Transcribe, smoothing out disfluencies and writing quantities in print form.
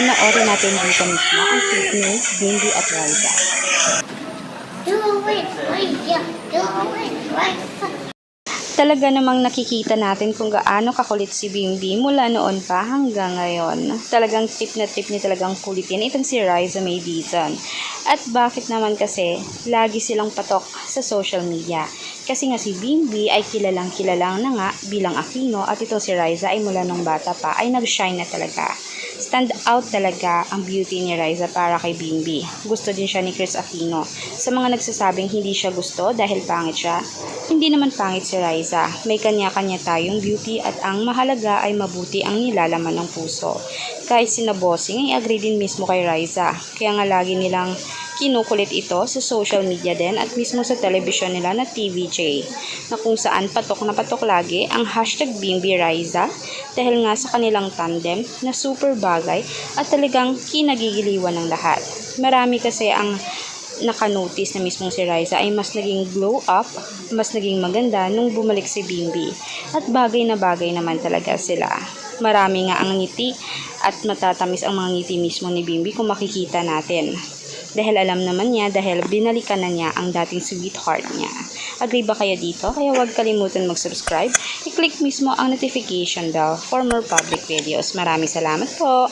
Panoorin natin dito mismo ang clip ni Bimbi at Riza. Talaga namang nakikita natin kung gaano kakulit si Bimbi mula noon pa hanggang ngayon. Talagang tip na tip niya talagang kulitin itong si Riza May Dizon. At bakit naman kasi lagi silang patok sa social media? Kasi nga si Bimbi ay kilalang na nga bilang Aquino at itong si Riza ay mula nung bata pa ay nag-shine na talaga. Stand out talaga ang beauty ni Riza para kay Bimbi. Gusto din siya ni Chris Aquino. Sa mga nagsasabing hindi siya gusto dahil pangit siya, hindi naman pangit si Riza. May kanya-kanya tayong beauty at ang mahalaga ay mabuti ang nilalaman ng puso. Kahit sina Bossing ay agree din mismo kay Riza. Kaya nga lagi nilang kinukulit ito sa social media din at mismo sa television nila na TVJ na kung saan patok na patok lagi ang hashtag Bimbi Riza dahil nga sa kanilang tandem na super bagay at talagang kinagigiliwan ng lahat. Marami kasi ang nakanotice na mismong si Riza ay mas naging glow up, mas naging maganda nung bumalik si Bimbi at bagay na bagay naman talaga sila. Marami nga ang ngiti at matatamis ang mga ngiti mismo ni Bimbi kung makikita natin. Dahil alam naman niya, dahil binalikan na niya ang dating sweetheart niya. Agree ba kayo dito? Kaya huwag kalimutan mag-subscribe. I-click mismo ang notification bell for more public videos. Maraming salamat po!